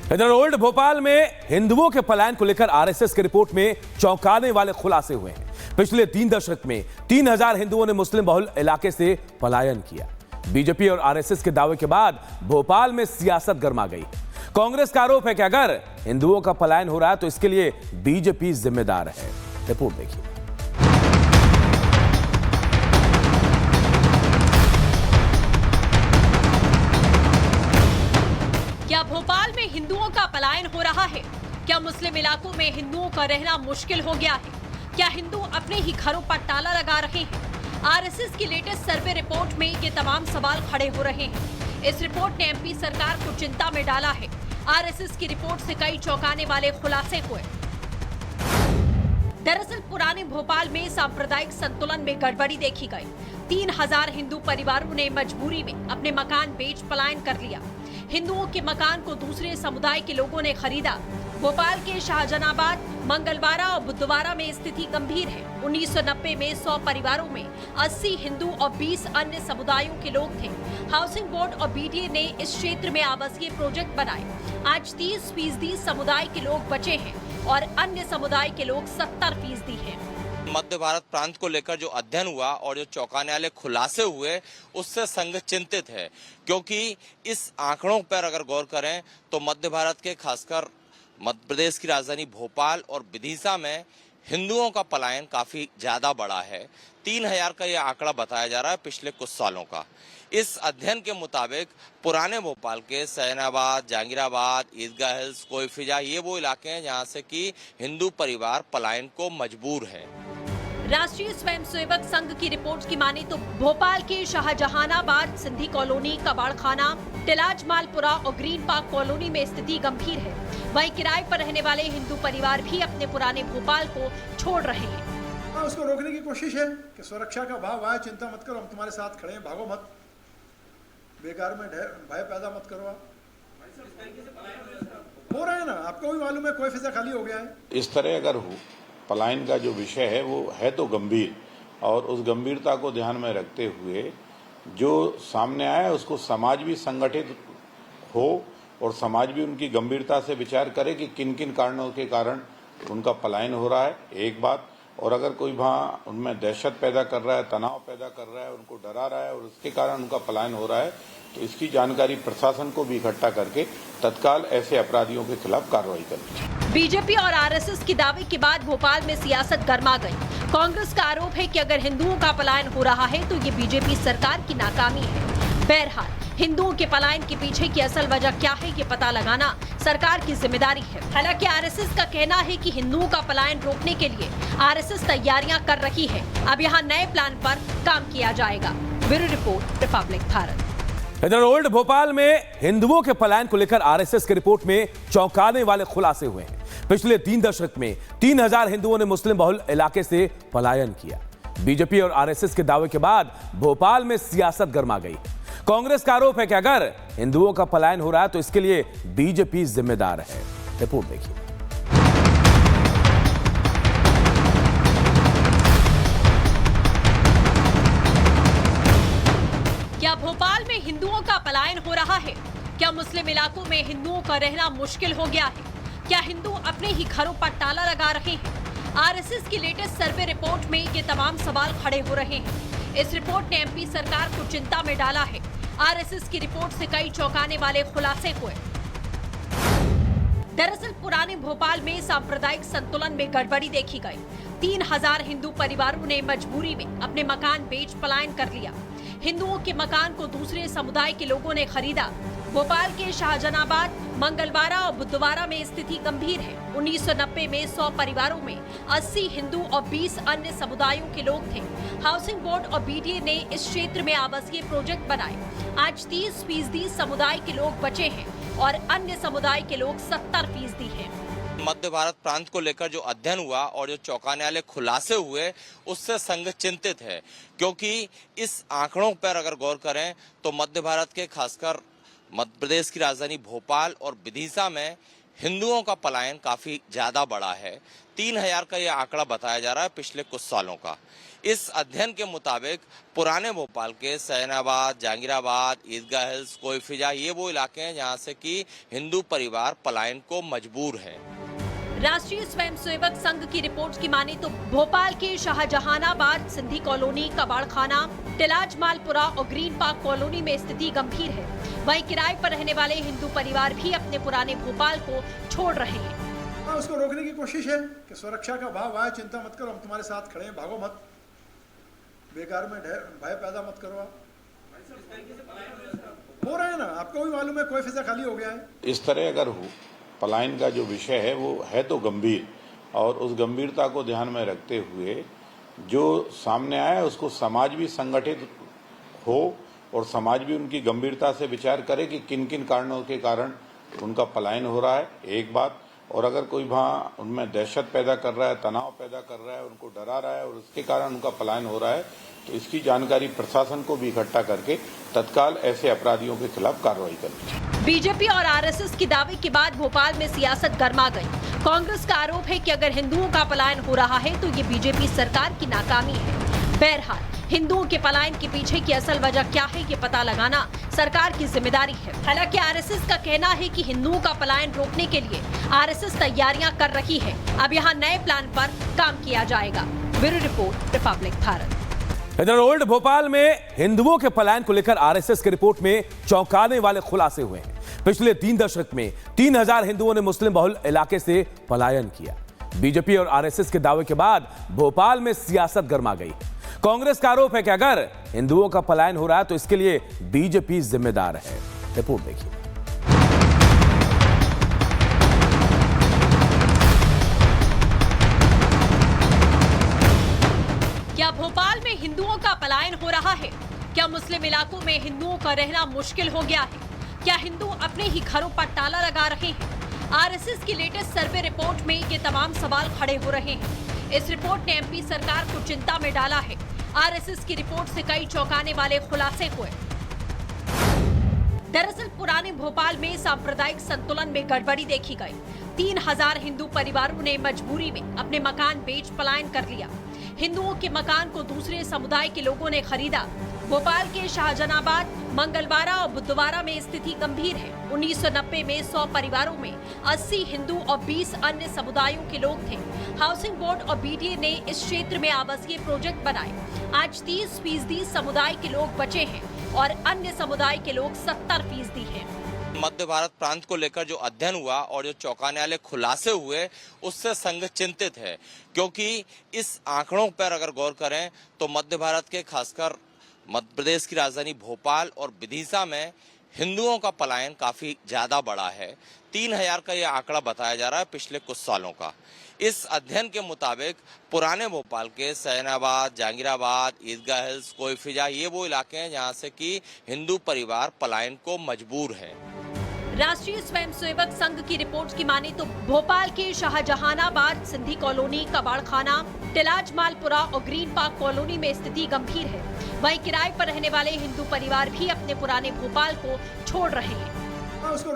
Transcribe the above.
इधर ओल्ड भोपाल में हिंदुओं के पलायन को लेकर आरएसएस की रिपोर्ट में चौंकाने वाले खुलासे हुए हैं। पिछले 3 दशक में 3000 हिंदुओं ने मुस्लिम बहुल इलाके से पलायन किया। बीजेपी और आरएसएस के दावे के बाद भोपाल में सियासत गर्मा गई। कांग्रेस का आरोप है कि अगर हिंदुओं का पलायन हो रहा है तो इसके लिए बीजेपी जिम्मेदार है। रिपोर्ट देखिए। क्या भोपाल में हिंदुओं का पलायन हो रहा है? क्या मुस्लिम इलाकों में हिंदुओं का रहना मुश्किल हो गया है? क्या हिंदू अपने ही घरों पर ताला लगा रहे हैं? आरएसएस की लेटेस्ट सर्वे रिपोर्ट में ये तमाम सवाल खड़े हो रहे हैं। इस रिपोर्ट ने एमपी सरकार को चिंता में डाला है। आरएसएस की रिपोर्ट से कई चौंकाने वाले खुलासे हुए। दरअसल पुराने भोपाल में सांप्रदायिक संतुलन में गड़बड़ी देखी गई। 3000 हिंदू परिवारों ने मजबूरी में अपने मकान बेच पलायन कर लिया। हिंदुओं के मकान को दूसरे समुदाय के लोगों ने खरीदा। भोपाल के शाहजहानाबाद, मंगलवारा और बुधवारा में स्थिति गंभीर है। 1990 में 100 परिवारों में 80 हिंदू और 20 अन्य समुदायों के लोग थे। हाउसिंग बोर्ड और बीडीए ने इस क्षेत्र में आवासीय प्रोजेक्ट बनाए। आज 30% समुदाय के लोग बचे हैं और अन्य समुदाय के लोग 70% हैं। मध्य भारत प्रांत को लेकर जो अध्ययन हुआ और जो चौंकाने वाले खुलासे हुए, उससे संघ चिंतित है, क्योंकि इस आंकड़ों पर अगर गौर करें तो मध्य भारत के खासकर मध्य प्रदेश की राजधानी भोपाल और विदिशा में हिंदुओं का पलायन काफी ज्यादा बढ़ा है। 3000 का यह आंकड़ा बताया जा रहा है पिछले कुछ सालों का। इस अध्ययन के मुताबिक पुराने भोपाल के सैनाबाद, जहांगीराबाद, ईदगाह हिल्स, कोईफिजा, ये वो इलाके हैं जहां से कि हिंदू परिवार पलायन को मजबूर है। राष्ट्रीय स्वयंसेवक संघ की रिपोर्ट की माने तो भोपाल के शाहजहानाबाद, सिंधी कॉलोनी, कबाड़खाना, टिलाज मालपुरा और ग्रीन पार्क कॉलोनी में स्थिति गंभीर है। वहीं किराए पर रहने वाले हिंदू परिवार भी अपने पुराने भोपाल को छोड़ रहे हैं। उसको रोकने की कोशिश है कि सुरक्षा का भाव आए, चिंता मत करो, हम तुम्हारे साथ खड़े हैं, भागो मत, बेकार में भय पैदा मत करो। आप हो रहा है ना, आपको भी मालूम है, कोई फिजा खाली हो गया है। इस तरह अगर हो पलायन का जो विषय है वो है तो गंभीर, और उस गंभीरता को ध्यान में रखते हुए जो सामने आया उसको समाज भी संगठित हो और समाज भी उनकी गंभीरता से विचार करे कि किन किन कारणों के कारण उनका पलायन हो रहा है, एक बात। और अगर कोई वहाँ उनमें दहशत पैदा कर रहा है, तनाव पैदा कर रहा है, उनको डरा रहा है और उसके कारण उनका पलायन हो रहा है, तो इसकी जानकारी प्रशासन को भी इकट्ठा करके तत्काल ऐसे अपराधियों के खिलाफ कार्रवाई करनी चाहिए। बीजेपी और आरएसएस की दावे के बाद भोपाल में सियासत गर्मा गई। कांग्रेस का आरोप है कि अगर हिंदुओं का पलायन हो रहा है तो ये बीजेपी सरकार की नाकामी है। बहरहाल हिंदुओं के पलायन के पीछे की असल वजह क्या है, ये पता लगाना सरकार की जिम्मेदारी है। हालांकि आरएसएस का कहना है कि हिंदुओं का पलायन रोकने के लिए आरएसएस तैयारियां कर रही है। अब यहाँ नए प्लान पर काम किया जाएगा। Bureau report, Republic Bharat. इधर ओल्ड भोपाल में हिंदुओं के पलायन को लेकर आरएसएस की रिपोर्ट में चौंकाने वाले खुलासे हुए हैं। पिछले 3 दशक में 3000 हिंदुओं ने मुस्लिम बहुल इलाके से पलायन किया। बीजेपी और आरएसएस के दावे के बाद भोपाल में सियासत गर्मा गई। कांग्रेस का आरोप है कि अगर हिंदुओं का पलायन हो रहा है तो इसके लिए बीजेपी जिम्मेदार है। रिपोर्ट देखिए। क्या भोपाल में हिंदुओं का पलायन हो रहा है? क्या मुस्लिम इलाकों में हिंदुओं का रहना मुश्किल हो गया है? क्या हिंदू अपने ही घरों पर ताला लगा रहे हैं? आरएसएस की लेटेस्ट सर्वे रिपोर्ट में ये तमाम सवाल खड़े हो रहे हैं। इस रिपोर्ट ने एमपी सरकार को चिंता में डाला है। आरएसएस की रिपोर्ट से कई चौंकाने वाले खुलासे हुए। दरअसल पुराने भोपाल में सांप्रदायिक संतुलन में गड़बड़ी देखी गई। 3000 हिंदू परिवारों ने मजबूरी में अपने मकान बेच पलायन कर लिया। हिंदुओं के मकान को दूसरे समुदाय के लोगों ने खरीदा। भोपाल के शाहजहानाबाद, मंगलवारा और बुधवारा में स्थिति गंभीर है। 1990 में 100 परिवारों में 80 हिंदू और 20 अन्य समुदायों के लोग थे। हाउसिंग बोर्ड और बीडीए ने इस क्षेत्र में आवासीय प्रोजेक्ट बनाए। आज 30% समुदाय के लोग बचे हैं और अन्य समुदाय के लोग 70% हैं। मध्य भारत प्रांत को लेकर जो अध्ययन हुआ और जो चौंकाने वाले खुलासे हुए, उससे संघ चिंतित है, क्योंकि इस आंकड़ों पर अगर गौर करें तो मध्य भारत के खासकर मध्य प्रदेश की राजधानी भोपाल और विदिशा में हिंदुओं का पलायन काफी ज्यादा बढ़ा है। 3000 का यह आंकड़ा बताया जा रहा है पिछले कुछ सालों का। इस अध्ययन के मुताबिक पुराने भोपाल के सैनाबाद, जहांगीराबाद, ईदगाह हिल्स, कोईफिजा ये वो इलाके हैं जहां से कि हिंदू परिवार पलायन को मजबूर है। राष्ट्रीय स्वयंसेवक संघ की रिपोर्ट की माने तो भोपाल के शाहजहानाबाद, सिंधी कॉलोनी, कबाड़खाना, तिलाज मालपुरा और ग्रीन पार्क कॉलोनी में स्थिति गंभीर है। वहीं किराए पर रहने वाले हिंदू परिवार भी अपने पुराने भोपाल को छोड़ रहे हैं। उसको रोकने की कोशिश है कि सुरक्षा का भाव आए, चिंता मत करो, हम तुम्हारे साथ खड़े हैं, भागो मत, बेकार में भय पैदा मत करो। आप हो रहा है ना, आपको भी मालूम है, कोई फिजा खाली हो गया है। इस तरह अगर हो पलायन का जो विषय है वो है तो गंभीर, और उस गंभीरता को ध्यान में रखते हुए जो सामने आया उसको समाज भी संगठित हो और समाज भी उनकी गंभीरता से विचार करे कि किन किन कारणों के कारण उनका पलायन हो रहा है, एक बात। और अगर कोई वहाँ उनमें दहशत पैदा कर रहा है, तनाव पैदा कर रहा है, उनको डरा रहा है और उसके कारण उनका पलायन हो रहा है, तो इसकी जानकारी प्रशासन को भी इकट्ठा करके तत्काल ऐसे अपराधियों के खिलाफ कार्रवाई करनी चाहिए। बीजेपी और आरएसएस के दावे के बाद भोपाल में सियासत गर्मा गई। कांग्रेस का आरोप है कि अगर हिंदुओं का पलायन हो रहा है तो ये बीजेपी सरकार की नाकामी है। बहरहाल, हिंदुओं के पलायन के पीछे की असल वजह क्या है ये पता लगाना सरकार की जिम्मेदारी है। हालांकि आरएसएस का कहना है कि हिंदुओं का पलायन रोकने के लिए आरएसएस तैयारियां कर रही है। अब यहाँ नए प्लान पर काम किया जाएगा। Bureau report, Republic Bharat. इधर ओल्ड भोपाल में हिंदुओं के पलायन को लेकर आरएसएस की रिपोर्ट में चौंकाने वाले खुलासे हुए हैं। पिछले 3 दशक में 3000 हिंदुओं ने मुस्लिम बहुल इलाके से पलायन किया। बीजेपी और आरएसएस के दावे के बाद भोपाल में सियासत गर्मा गई। कांग्रेस का आरोप है कि अगर हिंदुओं का पलायन हो रहा है तो इसके लिए बीजेपी जिम्मेदार है। रिपोर्ट देखिए। क्या भोपाल में हिंदुओं का पलायन हो रहा है? क्या मुस्लिम इलाकों में हिंदुओं का रहना मुश्किल हो गया है? क्या हिंदू अपने ही घरों पर ताला लगा रहे हैं? आरएसएस की लेटेस्ट सर्वे रिपोर्ट में ये तमाम सवाल खड़े हो रहे हैं। इस रिपोर्ट ने एमपी सरकार को चिंता में डाला है। आरएसएस की रिपोर्ट से कई चौंकाने वाले खुलासे हुए। दरअसल पुराने भोपाल में सांप्रदायिक संतुलन में गड़बड़ी देखी गई। 3000 हिंदू परिवारों ने मजबूरी में अपने मकान बेच पलायन कर लिया। हिंदुओं के मकान को दूसरे समुदाय के लोगों ने खरीदा। भोपाल के शाहजहानाबाद, मंगलवारा और बुधवारा में स्थिति गंभीर है। 1990 में 100 परिवारों में 80 हिंदू और 20 अन्य समुदायों के लोग थे। हाउसिंग बोर्ड और बीडीए ने इस क्षेत्र में आवासीय प्रोजेक्ट बनाए। आज 30% समुदाय के लोग बचे हैं और अन्य समुदाय के लोग 70% हैं। मध्य भारत प्रांत को लेकर जो अध्ययन हुआ और जो चौंकाने वाले खुलासे हुए उससे संघ चिंतित है, क्योंकि इस आंकड़ों पर अगर गौर करें तो मध्य भारत के खासकर मध्य प्रदेश की राजधानी भोपाल और विदिशा में हिंदुओं का पलायन काफी ज्यादा बढ़ा है। 3000 का यह आंकड़ा बताया जा रहा है पिछले कुछ सालों का। इस अध्ययन के मुताबिक पुराने भोपाल के सैनाबाद, जहांगीराबाद, ईदगाह हिल्स, कोईफिजा ये वो इलाके हैं जहां से कि हिंदू परिवार पलायन को मजबूर है। राष्ट्रीय स्वयंसेवक संघ की रिपोर्ट की माने तो भोपाल के शाहजहानाबाद, सिंधी कॉलोनी, कबाड़खाना, तिलाज मालपुरा और ग्रीन पार्क कॉलोनी में स्थिति गंभीर है। वहीं किराए पर रहने वाले हिंदू परिवार भी अपने पुराने भोपाल को छोड़ रहे हैं। उसको